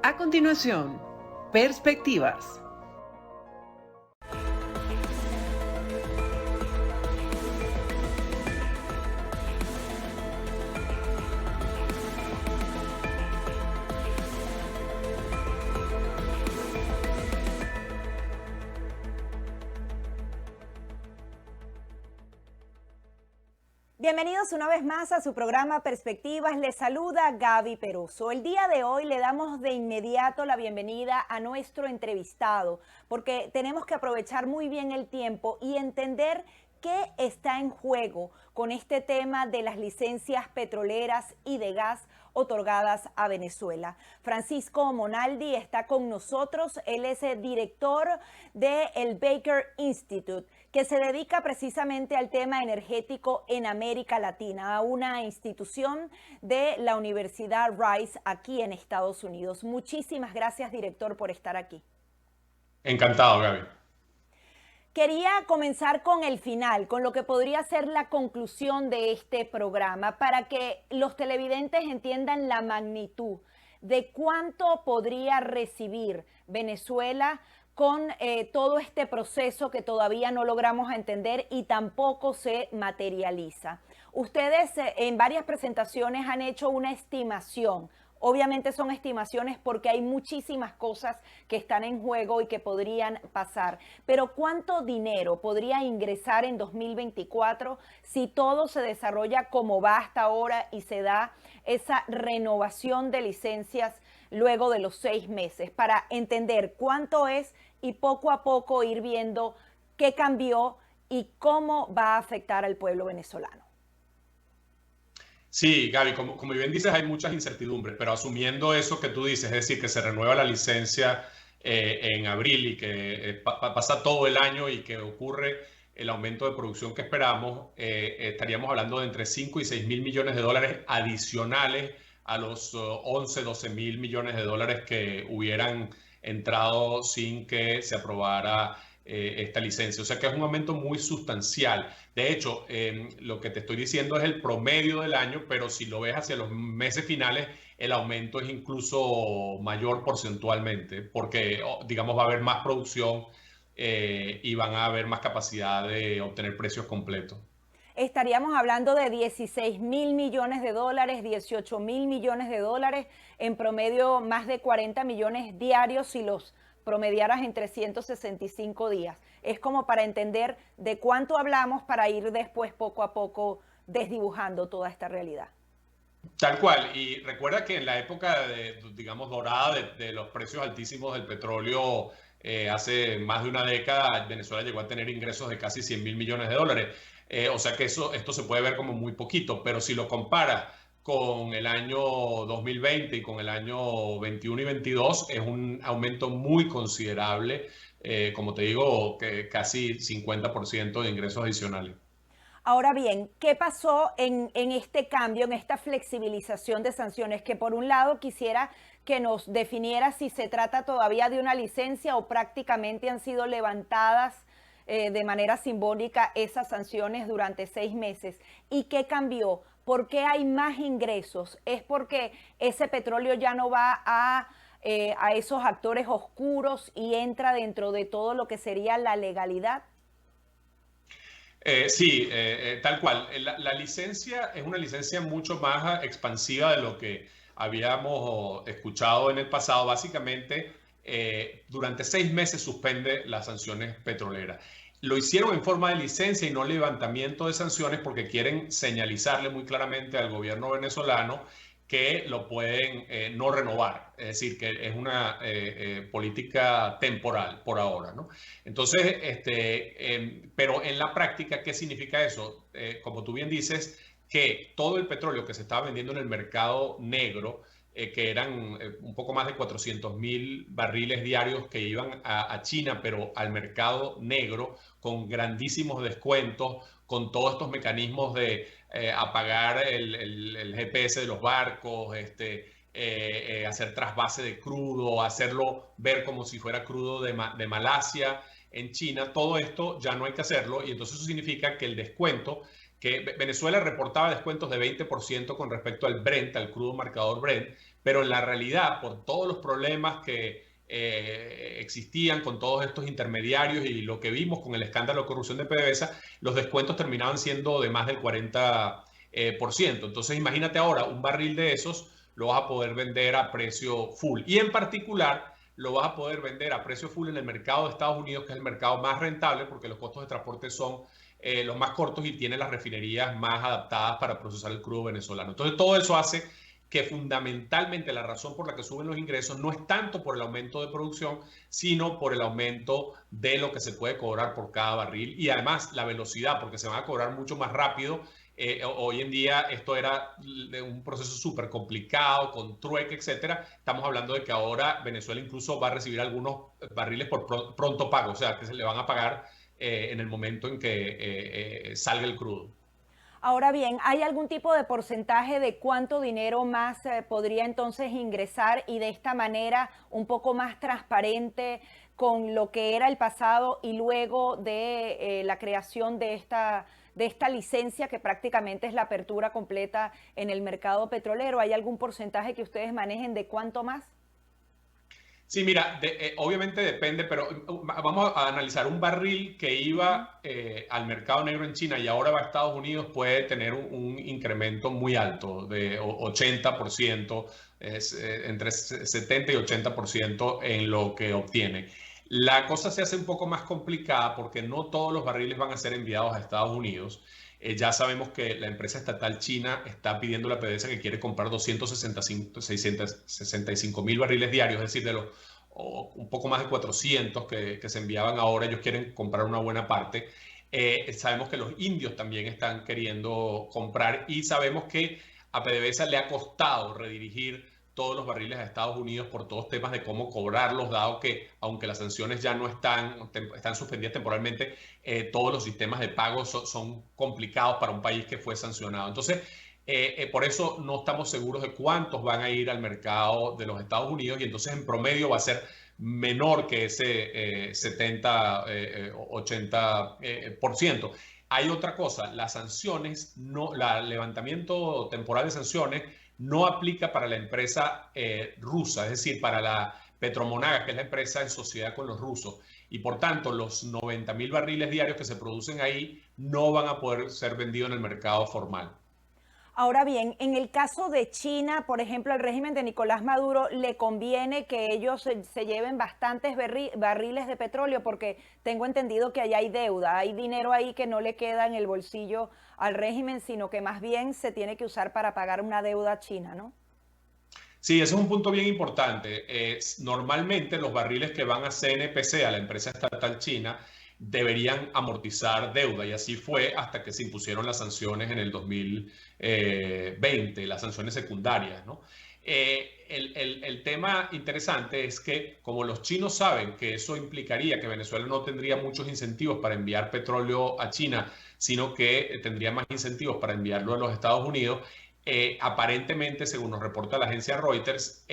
A continuación, Perspectivas. Bienvenidos una vez más a su programa Perspectivas. Les saluda Gaby Peroso. El día de hoy le damos de inmediato la bienvenida a nuestro entrevistado, porque tenemos que aprovechar muy bien el tiempo y entender qué está en juego con este tema de las licencias petroleras y de gas otorgadas a Venezuela. Francisco Monaldi está con nosotros. Él es el director del Baker Institute, que se dedica precisamente al tema energético en América Latina, a una institución de la Universidad Rice aquí en Estados Unidos. Muchísimas gracias, director, por estar aquí. Encantado, Gaby. Quería comenzar con el final, con lo que podría ser la conclusión de este programa, para que los televidentes entiendan la magnitud de cuánto podría recibir Venezuela con todo este proceso que todavía no logramos entender y tampoco se materializa. Ustedes en varias presentaciones han hecho una estimación. Obviamente son estimaciones porque hay muchísimas cosas que están en juego y que podrían pasar. Pero ¿cuánto dinero podría ingresar en 2024 si todo se desarrolla como va hasta ahora y se da esa renovación de licencias luego de los 6 meses? Para entender cuánto es y poco a poco ir viendo qué cambió y cómo va a afectar al pueblo venezolano. Sí, Gaby, como bien dices, hay muchas incertidumbres, pero asumiendo eso que tú dices, es decir, que se renueva la licencia en abril y que pasa todo el año y que ocurre el aumento de producción que esperamos, estaríamos hablando de entre 5 y 6 mil millones de dólares adicionales a los 11, 12 mil millones de dólares que hubieran entrado sin que se aprobara esta licencia. O sea que es un aumento muy sustancial. De hecho, lo que te estoy diciendo es el promedio del año, pero si lo ves hacia los meses finales, el aumento es incluso mayor porcentualmente, porque, digamos, va a haber más producción y van a haber más capacidad de obtener precios completos. Estaríamos hablando de 16 mil millones de dólares, 18 mil millones de dólares, en promedio más de 40 millones diarios si los promediaras en 365 días. Es como para entender de cuánto hablamos para ir después poco a poco desdibujando toda esta realidad. Tal cual, y recuerda que en la época, digamos, dorada de los precios altísimos del petróleo, hace más de una década, Venezuela llegó a tener ingresos de casi 100 mil millones de dólares. O sea que esto se puede ver como muy poquito, pero si lo comparas con el año 2020 y con el año 21 y 22, es un aumento muy considerable, como te digo, que casi 50% de ingresos adicionales. Ahora bien, ¿qué pasó en este cambio, en esta flexibilización de sanciones? Que por un lado quisiera que nos definiera si se trata todavía de una licencia o prácticamente han sido levantadas de manera simbólica esas sanciones durante 6 meses. ¿Y qué cambió? ¿Por qué hay más ingresos? ¿Es porque ese petróleo ya no va a esos actores oscuros y entra dentro de todo lo que sería la legalidad? Sí, tal cual. La licencia es una licencia mucho más expansiva de lo que habíamos escuchado en el pasado. Básicamente, durante 6 meses suspende las sanciones petroleras. Lo hicieron en forma de licencia y no levantamiento de sanciones porque quieren señalizarle muy claramente al gobierno venezolano que lo pueden no renovar, es decir, que es una política temporal por ahora, ¿no? Entonces, pero en la práctica, ¿qué significa eso? Como tú bien dices, que todo el petróleo que se estaba vendiendo en el mercado negro, que eran un poco más de 400.000 barriles diarios que iban a China, pero al mercado negro, con grandísimos descuentos, con todos estos mecanismos de apagar el GPS de los barcos, hacer trasvase de crudo, hacerlo ver como si fuera crudo de Malasia en China, todo esto ya no hay que hacerlo y entonces eso significa que el descuento, que Venezuela reportaba descuentos de 20% con respecto al Brent, al crudo marcador Brent, pero en la realidad, por todos los problemas que existían con todos estos intermediarios y lo que vimos con el escándalo de corrupción de PDVSA, los descuentos terminaban siendo de más del 40%. Entonces imagínate ahora, un barril de esos lo vas a poder vender a precio full. Y en particular, lo vas a poder vender a precio full en el mercado de Estados Unidos, que es el mercado más rentable porque los costos de transporte son los más cortos y tiene las refinerías más adaptadas para procesar el crudo venezolano. Entonces todo eso hace que fundamentalmente la razón por la que suben los ingresos no es tanto por el aumento de producción, sino por el aumento de lo que se puede cobrar por cada barril y además la velocidad, porque se van a cobrar mucho más rápido. Hoy en día esto era un proceso súper complicado, con trueque, etcétera. Estamos hablando de que ahora Venezuela incluso va a recibir algunos barriles por pronto pago, o sea, que se le van a pagar en el momento en que salga el crudo. Ahora bien, ¿hay algún tipo de porcentaje de cuánto dinero más podría entonces ingresar y de esta manera un poco más transparente con lo que era el pasado y luego de la creación de esta licencia que prácticamente es la apertura completa en el mercado petrolero? ¿Hay algún porcentaje que ustedes manejen de cuánto más? Sí, mira, obviamente depende, pero vamos a analizar un barril que iba al mercado negro en China y ahora va a Estados Unidos, puede tener un incremento muy alto de 80%, entre 70 y 80% en lo que obtiene. La cosa se hace un poco más complicada porque no todos los barriles van a ser enviados a Estados Unidos. Ya sabemos que la empresa estatal china está pidiendo a la PDVSA que quiere comprar 665.000 barriles diarios, es decir, de los un poco más de 400 que se enviaban ahora, ellos quieren comprar una buena parte. Sabemos que los indios también están queriendo comprar y sabemos que a PDVSA le ha costado redirigir todos los barriles a Estados Unidos por todos temas de cómo cobrarlos, dado que aunque las sanciones ya no están suspendidas temporalmente, todos los sistemas de pago son complicados para un país que fue sancionado. Entonces, por eso no estamos seguros de cuántos van a ir al mercado de los Estados Unidos y entonces en promedio va a ser menor que ese 70-80%. Hay otra cosa, las sanciones, el levantamiento temporal de sanciones no aplica para la empresa rusa, es decir, para la Petromonagas, que es la empresa en sociedad con los rusos. Y por tanto, los 90.000 barriles diarios que se producen ahí no van a poder ser vendidos en el mercado formal. Ahora bien, en el caso de China, por ejemplo, al régimen de Nicolás Maduro le conviene que ellos se lleven bastantes barriles de petróleo porque tengo entendido que allá hay deuda, hay dinero ahí que no le queda en el bolsillo al régimen, sino que más bien se tiene que usar para pagar una deuda china, ¿no? Sí, ese es un punto bien importante. Normalmente los barriles que van a CNPC, a la empresa estatal china, deberían amortizar deuda y así fue hasta que se impusieron las sanciones en el 2020, las sanciones secundarias, ¿no? El tema interesante es que como los chinos saben que eso implicaría que Venezuela no tendría muchos incentivos para enviar petróleo a China, sino que tendría más incentivos para enviarlo a los Estados Unidos, aparentemente, según nos reporta la agencia Reuters,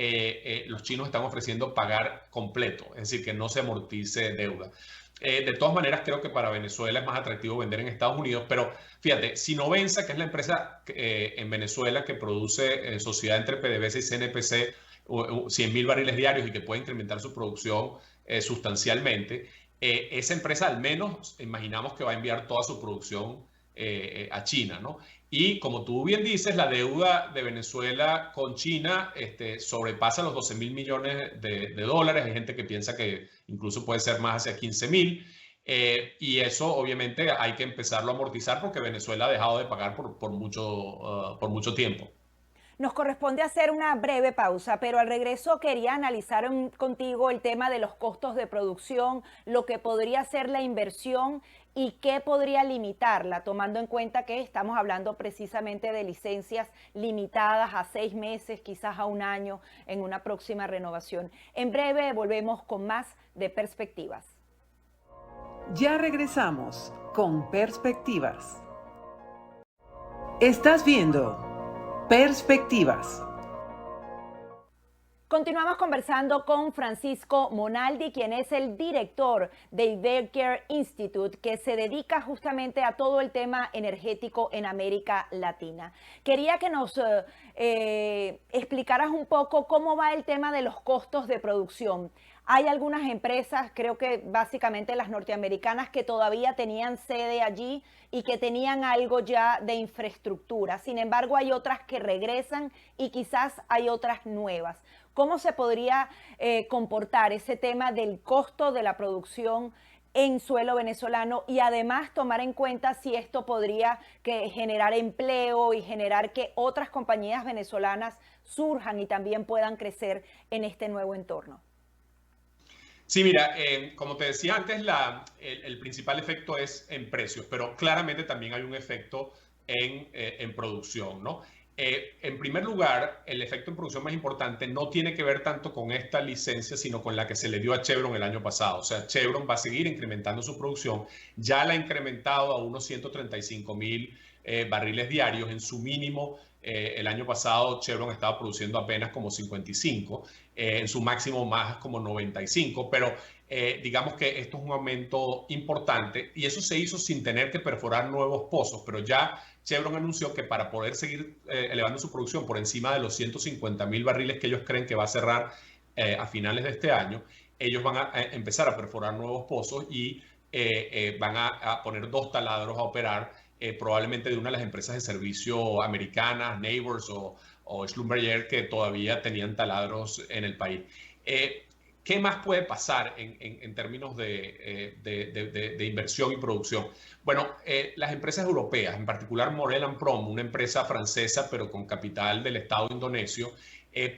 los chinos están ofreciendo pagar completo, es decir, que no se amortice deuda. De todas maneras, creo que para Venezuela es más atractivo vender en Estados Unidos, pero fíjate, Sinovenza, que es la empresa en Venezuela que produce sociedad entre PDVSA y CNPC, 100.000 barriles diarios y que puede incrementar su producción sustancialmente, esa empresa al menos imaginamos que va a enviar toda su producción a China, ¿no? Y como tú bien dices, la deuda de Venezuela con China sobrepasa los 12.000 millones de dólares. Hay gente que piensa que incluso puede ser más hacia 15.000. Y eso obviamente hay que empezarlo a amortizar porque Venezuela ha dejado de pagar por mucho tiempo. Nos corresponde hacer una breve pausa, pero al regreso quería analizar contigo el tema de los costos de producción, lo que podría ser la inversión y qué podría limitarla, tomando en cuenta que estamos hablando precisamente de licencias limitadas a 6 meses, quizás a 1 año en una próxima renovación. En breve volvemos con más de Perspectivas. Ya regresamos con Perspectivas. Estás viendo Perspectivas. Continuamos conversando con Francisco Monaldi, quien es el director de Ibercare Institute, que se dedica justamente a todo el tema energético en América Latina. Quería que nos explicaras un poco cómo va el tema de los costos de producción. Hay algunas empresas, creo que básicamente las norteamericanas, que todavía tenían sede allí y que tenían algo ya de infraestructura. Sin embargo, hay otras que regresan y quizás hay otras nuevas. ¿Cómo se podría comportar ese tema del costo de la producción en suelo venezolano y además tomar en cuenta si esto podría generar empleo y generar que otras compañías venezolanas surjan y también puedan crecer en este nuevo entorno? Sí, mira, como te decía antes, el principal efecto es en precios, pero claramente también hay un efecto en producción, ¿no? En primer lugar, el efecto en producción más importante no tiene que ver tanto con esta licencia, sino con la que se le dio a Chevron el año pasado. O sea, Chevron va a seguir incrementando su producción. Ya la ha incrementado a unos 135,000 barriles diarios. En su mínimo, el año pasado Chevron estaba produciendo apenas como 55, en su máximo más como 95, pero digamos que esto es un aumento importante y eso se hizo sin tener que perforar nuevos pozos, pero ya Chevron anunció que para poder seguir elevando su producción por encima de los 150,000 barriles que ellos creen que va a cerrar a finales de este año, ellos van a empezar a perforar nuevos pozos y van a poner 2 taladros a operar, probablemente de una de las empresas de servicio americanas, Neighbors o Schlumberger, que todavía tenían taladros en el país. ¿Qué más puede pasar en términos de inversión y producción? Bueno, las empresas europeas, en particular Morel & Prom, una empresa francesa pero con capital del Estado indonesio, es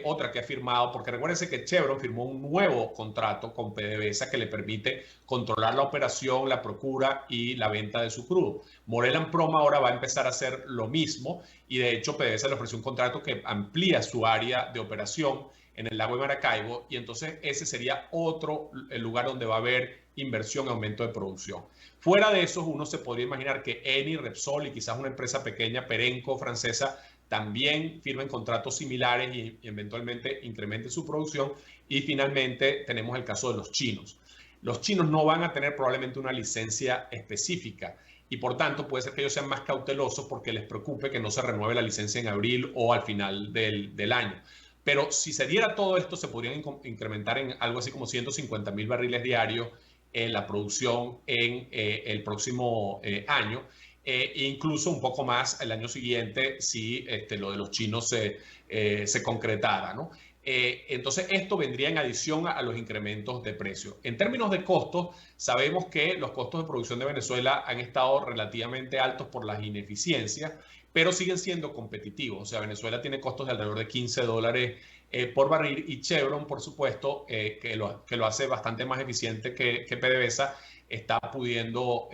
otra que ha firmado, porque recuérdense que Chevron firmó un nuevo contrato con PDVSA que le permite controlar la operación, la procura y la venta de su crudo. Morel & Prom ahora va a empezar a hacer lo mismo y de hecho PDVSA le ofreció un contrato que amplía su área de operación en el lago de Maracaibo y entonces ese sería otro lugar donde va a haber inversión y aumento de producción. Fuera de eso, uno se podría imaginar que Eni, Repsol y quizás una empresa pequeña, Perenco, francesa, también firmen contratos similares y eventualmente incrementen su producción. Y finalmente tenemos el caso de los chinos. Los chinos no van a tener probablemente una licencia específica y por tanto puede ser que ellos sean más cautelosos porque les preocupe que no se renueve la licencia en abril o al final del año. Pero si se diera todo esto, se podrían incrementar en algo así como 150,000 barriles diarios en la producción en el próximo año. E incluso un poco más el año siguiente si lo de los chinos se concretara, ¿no? Entonces esto vendría en adición a los incrementos de precio. En términos de costos, sabemos que los costos de producción de Venezuela han estado relativamente altos por las ineficiencias, pero siguen siendo competitivos. O sea, Venezuela tiene costos de alrededor de $15 por barril y Chevron, por supuesto, que lo hace bastante más eficiente que PDVSA, está pudiendo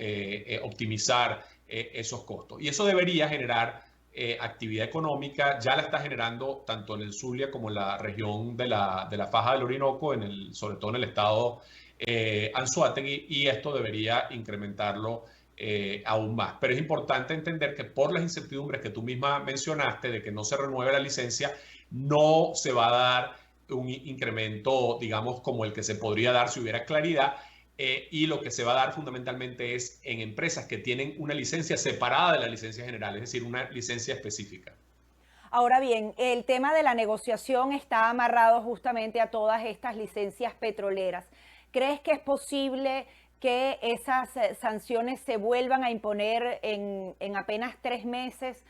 optimizar esos costos. Y eso debería generar actividad económica, ya la está generando tanto en el Zulia como en la región de la Faja del Orinoco, sobre todo en el estado Anzoátegui, y esto debería incrementarlo aún más. Pero es importante entender que por las incertidumbres que tú misma mencionaste de que no se renueve la licencia, no se va a dar un incremento, digamos, como el que se podría dar si hubiera claridad. Y lo que se va a dar fundamentalmente es en empresas que tienen una licencia separada de la licencia general, es decir, una licencia específica. Ahora bien, el tema de la negociación está amarrado justamente a todas estas licencias petroleras. ¿Crees que es posible que esas sanciones se vuelvan a imponer en apenas 3 meses?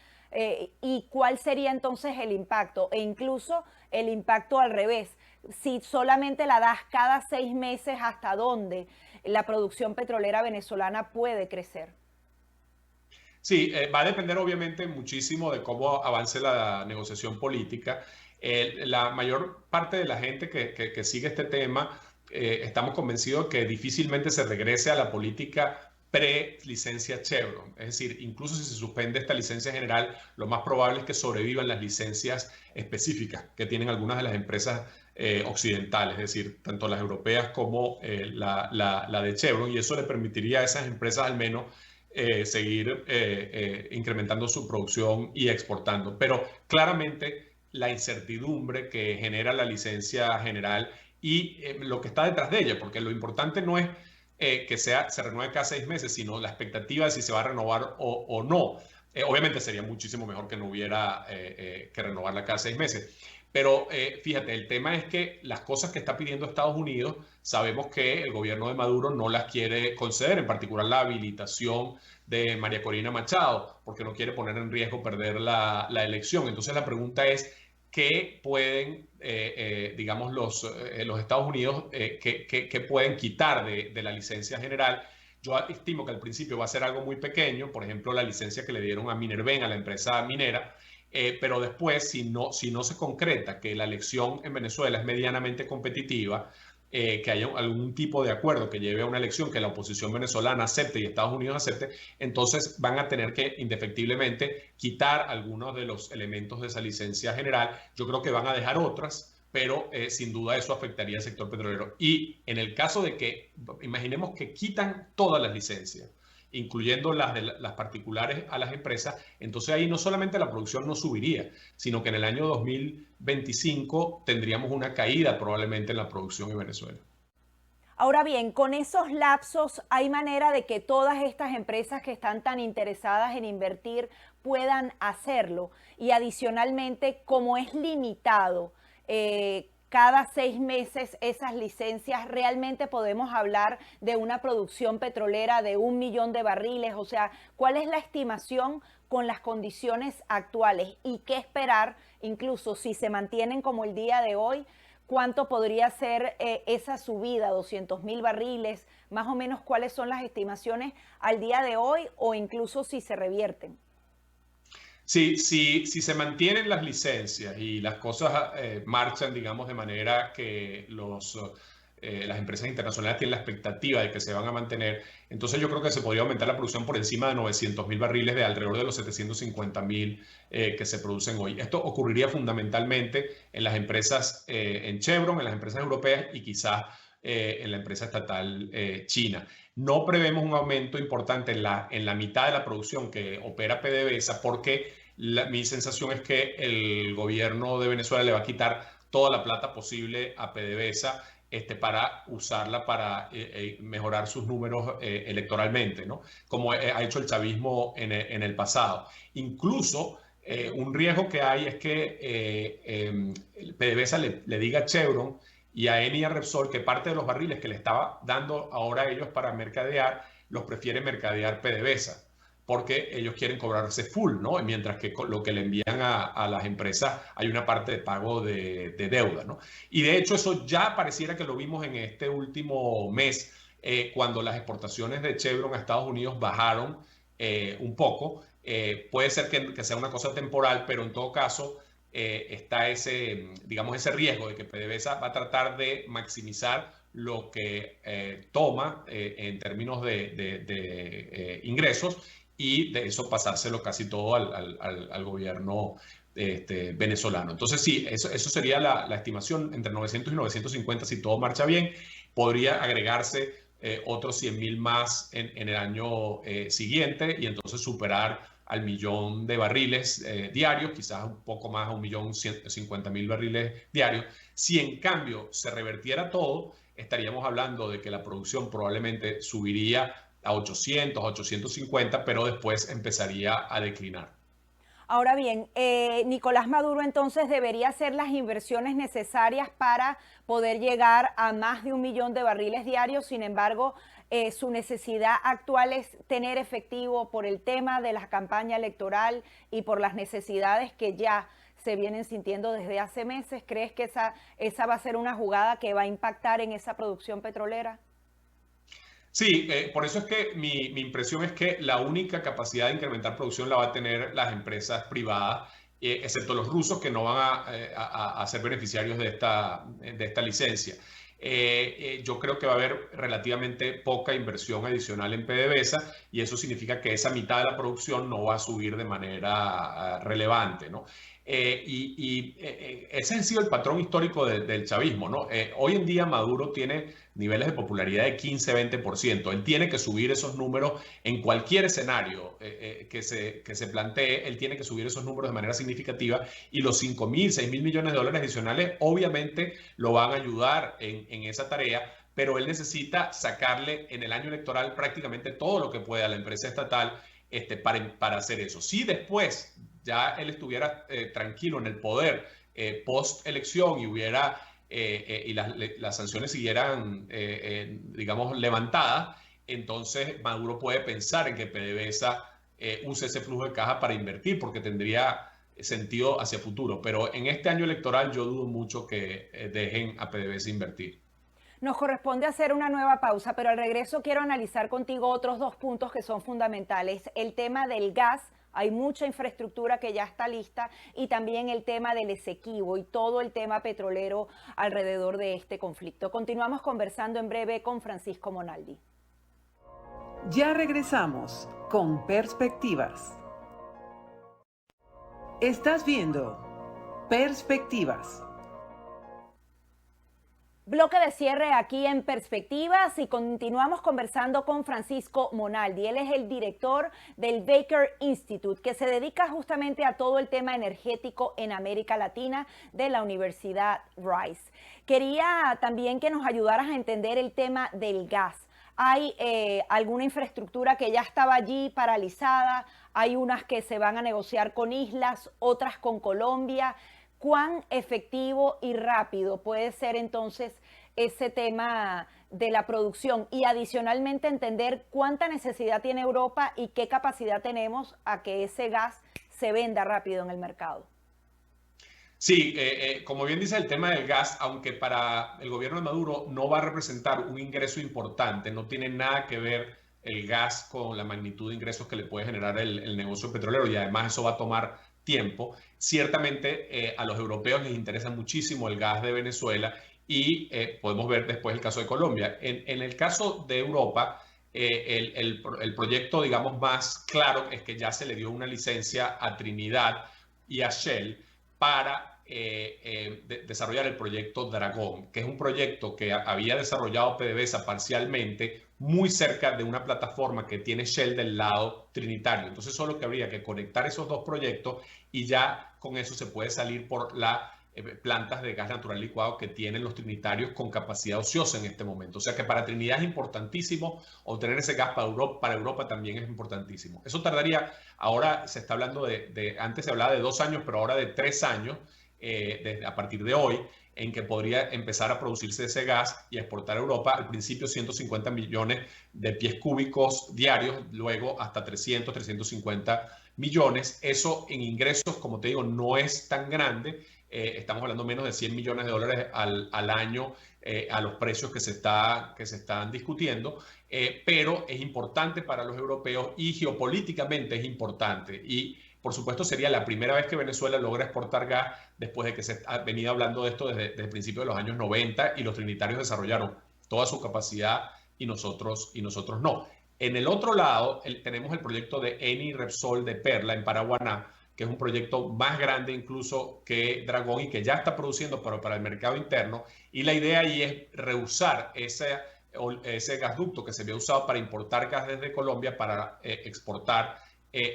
¿Y cuál sería entonces el impacto? E incluso el impacto al revés. Si solamente la das cada 6 meses, ¿hasta dónde la producción petrolera venezolana puede crecer? Sí, va a depender obviamente muchísimo de cómo avance la negociación política. La mayor parte de la gente que sigue este tema, estamos convencidos que difícilmente se regrese a la política pre-licencia Chevron. Es decir, incluso si se suspende esta licencia general, lo más probable es que sobrevivan las licencias específicas que tienen algunas de las empresas occidentales, es decir, tanto las europeas como la de Chevron, y eso le permitiría a esas empresas al menos seguir incrementando su producción y exportando. Pero claramente la incertidumbre que genera la licencia general y lo que está detrás de ella, porque lo importante no es que se renueve cada 6 meses, sino la expectativa de si se va a renovar o no. Obviamente sería muchísimo mejor que no hubiera que renovarla cada 6 meses. Pero fíjate, el tema es que las cosas que está pidiendo Estados Unidos, sabemos que el gobierno de Maduro no las quiere conceder, en particular la habilitación de María Corina Machado, porque no quiere poner en riesgo perder la elección. Entonces la pregunta es, ¿qué pueden, digamos, los Estados Unidos, qué pueden quitar de la licencia general? Yo estimo que al principio va a ser algo muy pequeño, por ejemplo, la licencia que le dieron a Minerven, a la empresa minera, pero después, si no se concreta que la elección en Venezuela es medianamente competitiva, que haya algún tipo de acuerdo que lleve a una elección que la oposición venezolana acepte y Estados Unidos acepte, entonces van a tener que indefectiblemente quitar algunos de los elementos de esa licencia general. Yo creo que van a dejar otras, pero sin duda eso afectaría al sector petrolero. Y en el caso de que, imaginemos que quitan todas las licencias, incluyendo las particulares a las empresas, entonces ahí no solamente la producción no subiría, sino que en el año 2025 tendríamos una caída probablemente en la producción en Venezuela. Ahora bien, con esos lapsos, ¿hay manera de que todas estas empresas que están tan interesadas en invertir puedan hacerlo? Y adicionalmente, como es limitado, cada 6 meses esas licencias, ¿realmente podemos hablar de una producción petrolera de 1 millón de barriles? O sea, ¿cuál es la estimación con las condiciones actuales? ¿Y qué esperar, incluso si se mantienen como el día de hoy? ¿Cuánto podría ser esa subida? ¿200.000 barriles? Más o menos, ¿cuáles son las estimaciones al día de hoy o incluso si se revierten? Sí, si se mantienen las licencias y las cosas marchan, digamos, de manera que las empresas internacionales tienen la expectativa de que se van a mantener, entonces yo creo que se podría aumentar la producción por encima de 900.000 barriles de alrededor de los 750.000 que se producen hoy. Esto ocurriría fundamentalmente en las empresas, en Chevron, en las empresas europeas y quizás en la empresa estatal china. No prevemos un aumento importante en la mitad de la producción que opera PDVSA porque mi sensación es que el gobierno de Venezuela le va a quitar toda la plata posible a PDVSA para usarla para mejorar sus números electoralmente, ¿no? Como ha hecho el chavismo en el pasado. Incluso un riesgo que hay es que PDVSA le diga a Chevron y a Eni y a Repsol que parte de los barriles que le estaba dando ahora a ellos para mercadear, los prefiere mercadear PDVSA, porque ellos quieren cobrarse full, ¿no? Mientras que lo que le envían a las empresas hay una parte de pago de deuda, ¿no? Y de hecho eso ya pareciera que lo vimos en este último mes, cuando las exportaciones de Chevron a Estados Unidos bajaron un poco. Puede ser que sea una cosa temporal, pero en todo caso está digamos, ese riesgo de que PDVSA va a tratar de maximizar lo que toma en términos de ingresos y de eso pasárselo casi todo al gobierno venezolano. Entonces sí, eso sería la estimación entre 900 y 950 si todo marcha bien. Podría agregarse otros 100.000 más en el año siguiente y entonces superar al 1.000.000 de barriles diarios, quizás un poco más a 1.150.000 barriles diarios. Si en cambio se revertiera todo, estaríamos hablando de que la producción probablemente subiría a 800, a 850, pero después empezaría a declinar. Ahora bien, Nicolás Maduro entonces debería hacer las inversiones necesarias para poder llegar a más de 1 millón de barriles diarios. Sin embargo, su necesidad actual es tener efectivo por el tema de la campaña electoral y por las necesidades que ya se vienen sintiendo desde hace meses. ¿Crees que esa va a ser una jugada que va a impactar en esa producción petrolera? Sí, por eso es que mi impresión es que la única capacidad de incrementar producción la va a tener las empresas privadas, excepto los rusos que no van a ser beneficiarios de esta licencia. Yo creo que va a haber relativamente poca inversión adicional en PDVSA y eso significa que esa mitad de la producción no va a subir de manera relevante, ¿no? Ese ha sido el patrón histórico del chavismo, ¿no? Hoy en día Maduro tiene niveles de popularidad de 15-20%. Él tiene que subir esos números en cualquier escenario que se plantee. Él tiene que subir esos números de manera significativa, y los 5.000, 6.000 millones de dólares adicionales obviamente lo van a ayudar en esa tarea, pero él necesita sacarle en el año electoral prácticamente todo lo que pueda a la empresa estatal para hacer eso. Si después ya él estuviera tranquilo en el poder post elección y las sanciones siguieran, digamos, levantadas, entonces Maduro puede pensar en que PDVSA use ese flujo de caja para invertir, porque tendría sentido hacia futuro. Pero en este año electoral yo dudo mucho que dejen a PDVSA invertir. Nos corresponde hacer una nueva pausa, pero al regreso quiero analizar contigo otros dos puntos que son fundamentales. El tema del gas, hay mucha infraestructura que ya está lista, y también el tema del Esequibo y todo el tema petrolero alrededor de este conflicto. Continuamos conversando en breve con Francisco Monaldi. Ya regresamos con Perspectivas. Estás viendo Perspectivas. Bloque de cierre aquí en Perspectivas, y continuamos conversando con Francisco Monaldi. Él es el director del Baker Institute, que se dedica justamente a todo el tema energético en América Latina, de la Universidad Rice. Quería también que nos ayudaras a entender el tema del gas. Hay alguna infraestructura que ya estaba allí paralizada, hay unas que se van a negociar con islas, otras con Colombia. ¿Cuán efectivo y rápido puede ser entonces ese tema de la producción? Y adicionalmente entender cuánta necesidad tiene Europa y qué capacidad tenemos a que ese gas se venda rápido en el mercado. Sí, como bien dice, el tema del gas, aunque para el gobierno de Maduro no va a representar un ingreso importante, no tiene nada que ver el gas con la magnitud de ingresos que le puede generar el negocio petrolero, y además eso va a tomar tiempo. Ciertamente a los europeos les interesa muchísimo el gas de Venezuela, y podemos ver después el caso de Colombia. En el caso de Europa, el proyecto, digamos, más claro es que ya se le dio una licencia a Trinidad y a Shell para desarrollar el proyecto Dragón, que es un proyecto que había desarrollado PDVSA parcialmente muy cerca de una plataforma que tiene Shell del lado trinitario. Entonces solo que habría que conectar esos dos proyectos, y ya con eso se puede salir por las plantas de gas natural licuado que tienen los trinitarios con capacidad ociosa en este momento. O sea que para Trinidad es importantísimo obtener ese gas, para Europa también es importantísimo. Eso tardaría, ahora se está hablando antes se hablaba de 2 años, pero ahora de 3 años, a partir de hoy, en que podría empezar a producirse ese gas y a exportar a Europa. Al principio 150 millones de pies cúbicos diarios, luego hasta 300, 350 millones. Eso en ingresos, como te digo, no es tan grande. Estamos hablando menos de 100 millones de dólares al año a los precios que se están discutiendo, pero es importante para los europeos y geopolíticamente es importante. Y por supuesto sería la primera vez que Venezuela logra exportar gas después de que se ha venido hablando de esto desde el principio de los años 90, y los trinitarios desarrollaron toda su capacidad y nosotros no. En el otro lado tenemos el proyecto de Eni Repsol de Perla en Paraguaná, que es un proyecto más grande incluso que Dragón y que ya está produciendo, pero para el mercado interno. Y la idea ahí es reusar ese gasducto que se había usado para importar gas desde Colombia para exportar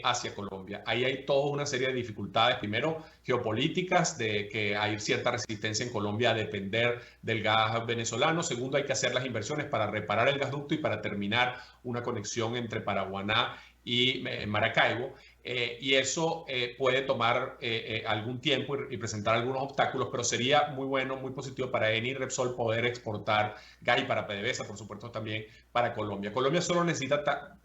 hacia Colombia. Ahí hay toda una serie de dificultades, primero geopolíticas, de que hay cierta resistencia en Colombia a depender del gas venezolano. Segundo, hay que hacer las inversiones para reparar el gasducto y para terminar una conexión entre Paraguaná y Maracaibo. Y eso puede tomar algún tiempo y presentar algunos obstáculos, pero sería muy bueno, muy positivo para Eni y Repsol poder exportar gas, y para PDVSA, por supuesto, también para Colombia. Colombia solo necesita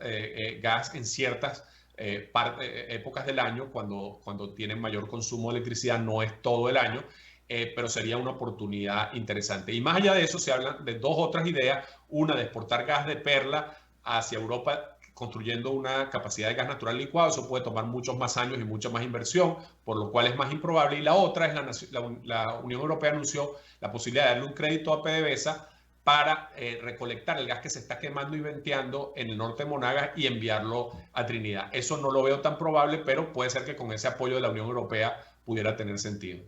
gas en ciertas épocas del año, cuando tienen mayor consumo de electricidad, no es todo el año, pero sería una oportunidad interesante. Y más allá de eso, se hablan de 2 otras ideas: una de exportar gas de Perla hacia Europa, construyendo una capacidad de gas natural licuado. Eso puede tomar muchos más años y mucha más inversión, por lo cual es más improbable. Y la otra es la Unión Europea anunció la posibilidad de darle un crédito a PDVSA para recolectar el gas que se está quemando y venteando en el norte de Monagas y enviarlo a Trinidad. Eso no lo veo tan probable, pero puede ser que con ese apoyo de la Unión Europea pudiera tener sentido.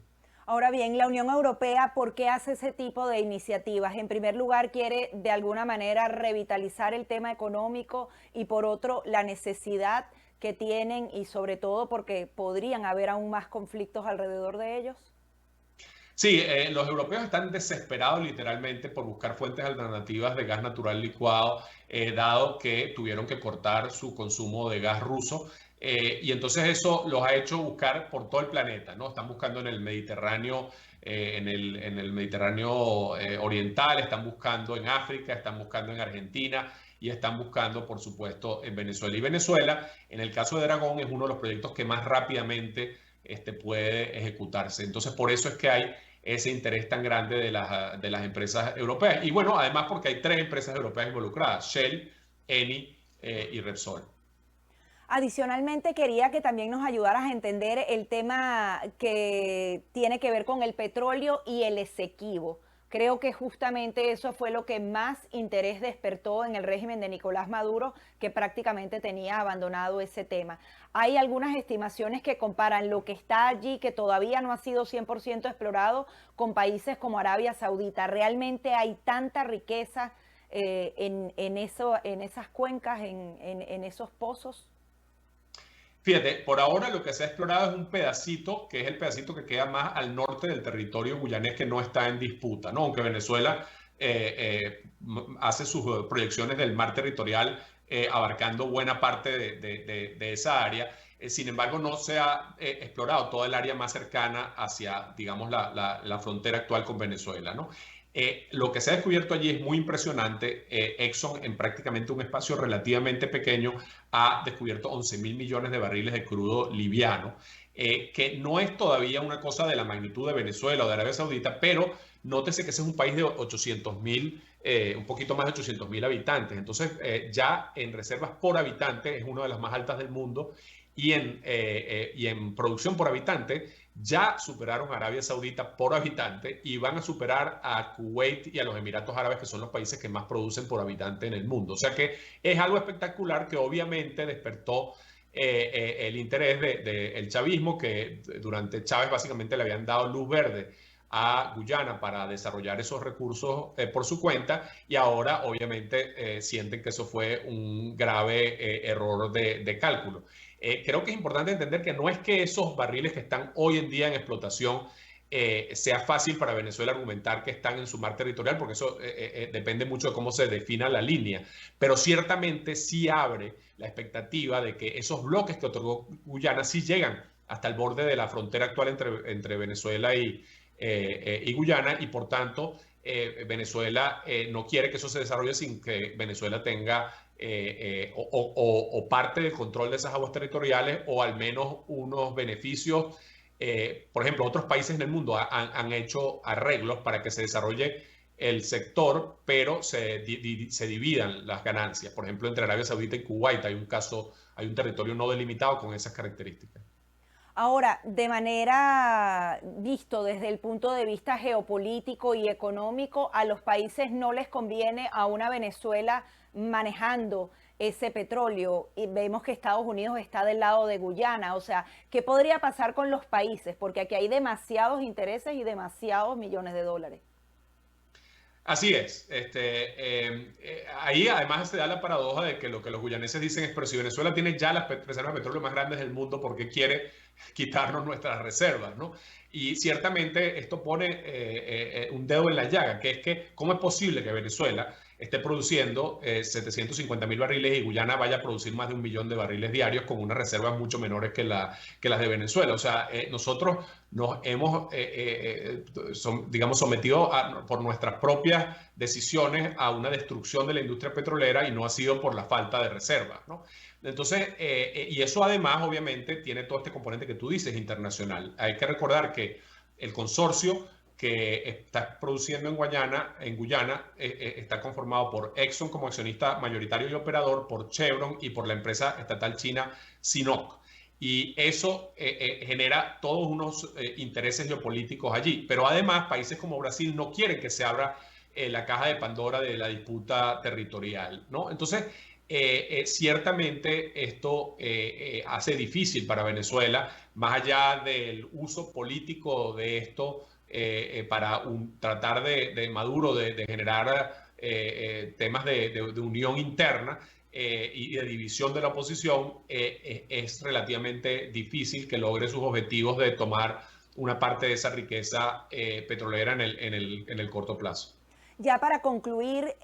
Ahora bien, la Unión Europea, ¿por qué hace ese tipo de iniciativas? En primer lugar, quiere de alguna manera revitalizar el tema económico y por otro, la necesidad que tienen y sobre todo porque podrían haber aún más conflictos alrededor de ellos. Sí, los europeos están desesperados literalmente por buscar fuentes alternativas de gas natural licuado, dado que tuvieron que cortar su consumo de gas ruso. Y entonces eso los ha hecho buscar por todo el planeta, ¿no? Están buscando en el Mediterráneo, en el Mediterráneo oriental, están buscando en África, están buscando en Argentina y están buscando, por supuesto, en Venezuela. Y Venezuela, en el caso de Aragón, es uno de los proyectos que más rápidamente puede ejecutarse. Entonces, por eso es que hay ese interés tan grande de las empresas europeas. Y bueno, además porque hay 3 empresas europeas involucradas, Shell, Eni y Repsol. Adicionalmente, quería que también nos ayudaras a entender el tema que tiene que ver con el petróleo y el Esequibo. Creo que justamente eso fue lo que más interés despertó en el régimen de Nicolás Maduro, que prácticamente tenía abandonado ese tema. Hay algunas estimaciones que comparan lo que está allí, que todavía no ha sido 100% explorado, con países como Arabia Saudita. ¿Realmente hay tanta riqueza en esas cuencas, en esos pozos? Fíjate, por ahora lo que se ha explorado es un pedacito, que es el pedacito que queda más al norte del territorio guyanés, que no está en disputa, ¿no? Aunque Venezuela hace sus proyecciones del mar territorial abarcando buena parte de esa área. Sin embargo, no se ha explorado toda el área más cercana hacia, digamos, la frontera actual con Venezuela, ¿no? Lo que se ha descubierto allí es muy impresionante. Exxon, en prácticamente un espacio relativamente pequeño, ha descubierto 11.000 millones de barriles de crudo liviano, que no es todavía una cosa de la magnitud de Venezuela o de Arabia Saudita, pero nótese que ese es un país de 800.000, un poquito más de 800.000 habitantes. Entonces, ya en reservas por habitante es una de las más altas del mundo y en producción por habitante ya superaron a Arabia Saudita por habitante y van a superar a Kuwait y a los Emiratos Árabes, que son los países que más producen por habitante en el mundo. O sea que es algo espectacular que obviamente despertó el interés del chavismo, que durante Chávez básicamente le habían dado luz verde a Guyana para desarrollar esos recursos por su cuenta, y ahora obviamente sienten que eso fue un grave error de cálculo. Creo que es importante entender que no es que esos barriles que están hoy en día en explotación sea fácil para Venezuela argumentar que están en su mar territorial, porque eso depende mucho de cómo se defina la línea, pero ciertamente sí abre la expectativa de que esos bloques que otorgó Guyana sí llegan hasta el borde de la frontera actual entre Venezuela y Guyana, y por tanto Venezuela no quiere que eso se desarrolle sin que Venezuela tenga o parte del control de esas aguas territoriales, o al menos unos beneficios. Por ejemplo, otros países en el mundo han hecho arreglos para que se desarrolle el sector, pero se dividan las ganancias. Por ejemplo, entre Arabia Saudita y Kuwait hay un territorio no delimitado con esas características. Ahora, de manera visto desde el punto de vista geopolítico y económico, a los países no les conviene a una Venezuela manejando ese petróleo, y vemos que Estados Unidos está del lado de Guyana. O sea, ¿qué podría pasar con los países? Porque aquí hay demasiados intereses y demasiados millones de dólares. Así es. Ahí además se da la paradoja de que lo que los guyaneses dicen es: pero si Venezuela tiene ya las reservas de petróleo más grandes del mundo, ¿por qué quiere quitarnos nuestras reservas, ¿no? Y ciertamente esto pone un dedo en la llaga, que es que ¿cómo es posible que Venezuela esté produciendo 750.000 barriles y Guyana vaya a producir más de 1 millón de barriles diarios con unas reservas mucho menores que las de Venezuela? O sea, nosotros nos hemos, digamos, sometido por nuestras propias decisiones a una destrucción de la industria petrolera, y no ha sido por la falta de reservas, ¿no? Entonces, y eso además obviamente tiene todo este componente que tú dices internacional. Hay que recordar que el consorcio que está produciendo en Guyana está conformado por Exxon como accionista mayoritario y operador, por Chevron y por la empresa estatal china Sinopec. Y eso genera todos unos intereses geopolíticos allí. Pero además, países como Brasil no quieren que se abra la caja de Pandora de la disputa territorial, ¿no? Entonces, ciertamente esto hace difícil para Venezuela, más allá del uso político de esto para tratar de Maduro de generar temas de unión interna y de división de la oposición, es relativamente difícil que logre sus objetivos de tomar una parte de esa riqueza petrolera en el corto plazo. Ya para concluir,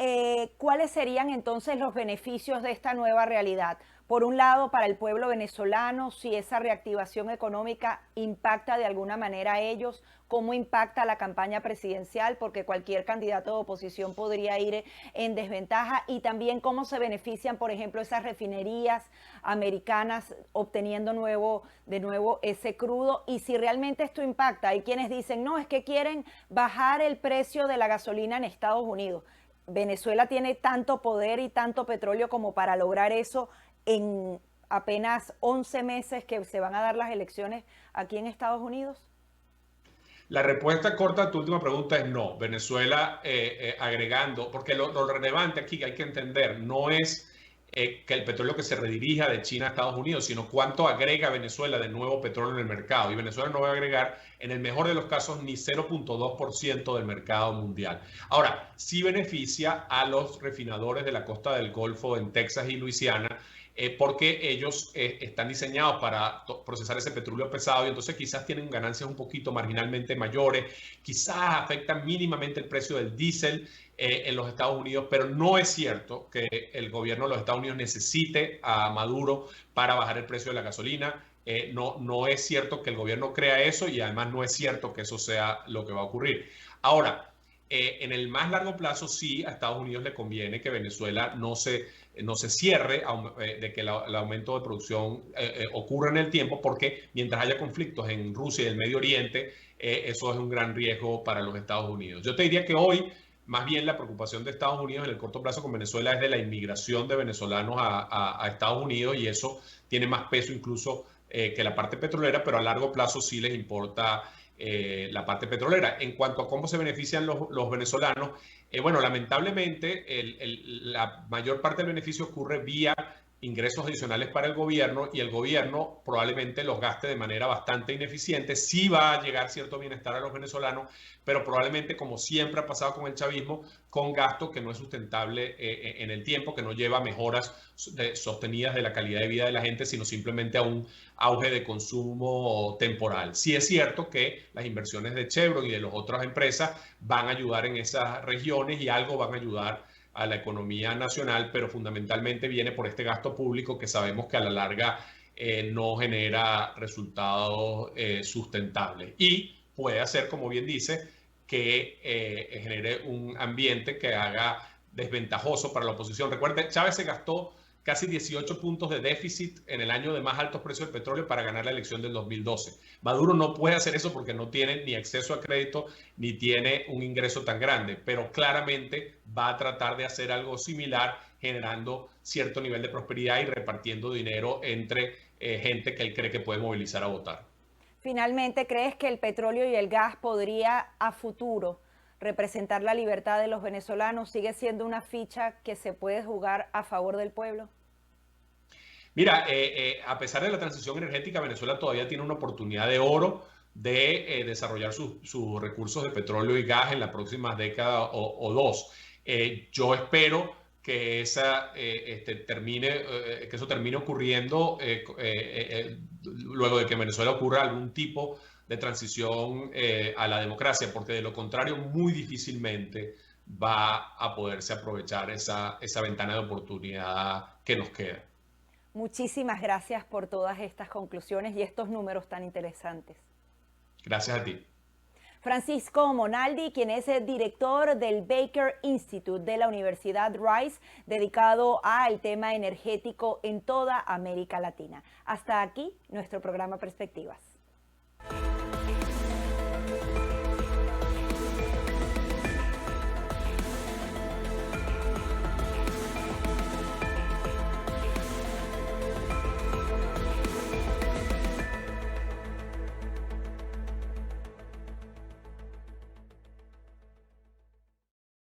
¿cuáles serían entonces los beneficios de esta nueva realidad? Por un lado, para el pueblo venezolano, si esa reactivación económica impacta de alguna manera a ellos, ¿cómo impacta la campaña presidencial? Porque cualquier candidato de oposición podría ir en desventaja. Y también cómo se benefician, por ejemplo, esas refinerías americanas obteniendo de nuevo ese crudo. Y si realmente esto impacta, hay quienes dicen, no, es que quieren bajar el precio de la gasolina en Estados Unidos. Venezuela tiene tanto poder y tanto petróleo como para lograr eso en apenas 11 meses que se van a dar las elecciones aquí en Estados Unidos? La respuesta corta a tu última pregunta es no. Venezuela agregando, porque lo relevante aquí que hay que entender no es que el petróleo que se redirija de China a Estados Unidos, sino cuánto agrega Venezuela de nuevo petróleo en el mercado. Y Venezuela no va a agregar, en el mejor de los casos, ni 0.2% del mercado mundial. Ahora, sí beneficia a los refinadores de la costa del Golfo en Texas y Luisiana, porque ellos están diseñados para procesar ese petróleo pesado y entonces quizás tienen ganancias un poquito marginalmente mayores, quizás afectan mínimamente el precio del diésel en los Estados Unidos, pero no es cierto que el gobierno de los Estados Unidos necesite a Maduro para bajar el precio de la gasolina. No es cierto que el gobierno crea eso y además no es cierto que eso sea lo que va a ocurrir. Ahora, en el más largo plazo sí a Estados Unidos le conviene que Venezuela no se cierre, de que el aumento de producción ocurra en el tiempo, porque mientras haya conflictos en Rusia y el Medio Oriente, eso es un gran riesgo para los Estados Unidos. Yo te diría que hoy, más bien la preocupación de Estados Unidos en el corto plazo con Venezuela es de la inmigración de venezolanos a Estados Unidos, y eso tiene más peso incluso que la parte petrolera, pero a largo plazo sí les importa la parte petrolera. En cuanto a cómo se benefician los venezolanos, bueno, lamentablemente la mayor parte del beneficio ocurre vía ingresos adicionales para el gobierno, y el gobierno probablemente los gaste de manera bastante ineficiente. Sí va a llegar cierto bienestar a los venezolanos, pero probablemente, como siempre ha pasado con el chavismo, con gasto que no es sustentable en el tiempo, que no lleva mejoras sostenidas de la calidad de vida de la gente, sino simplemente a un auge de consumo temporal. Sí es cierto que las inversiones de Chevron y de las otras empresas van a ayudar en esas regiones y algo van a ayudar a la economía nacional, pero fundamentalmente viene por este gasto público que sabemos que a la larga no genera resultados sustentables, y puede hacer, como bien dice, que genere un ambiente que haga desventajoso para la oposición. Recuerden, Chávez se gastó casi 18 puntos de déficit en el año de más altos precios del petróleo para ganar la elección del 2012. Maduro no puede hacer eso porque no tiene ni acceso a crédito ni tiene un ingreso tan grande, pero claramente va a tratar de hacer algo similar, generando cierto nivel de prosperidad y repartiendo dinero entre gente que él cree que puede movilizar a votar. Finalmente, ¿crees que el petróleo y el gas podría a futuro representar la libertad de los venezolanos? ¿Sigue siendo una ficha que se puede jugar a favor del pueblo? Mira, a pesar de la transición energética, Venezuela todavía tiene una oportunidad de oro de desarrollar sus recursos de petróleo y gas en la próxima década o dos. Yo espero que que eso termine ocurriendo luego de que en Venezuela ocurra algún tipo de transición a la democracia, porque de lo contrario muy difícilmente va a poderse aprovechar esa ventana de oportunidad que nos queda. Muchísimas gracias por todas estas conclusiones y estos números tan interesantes. Gracias a ti. Francisco Monaldi, quien es el director del Baker Institute de la Universidad Rice, dedicado al tema energético en toda América Latina. Hasta aquí nuestro programa Perspectivas.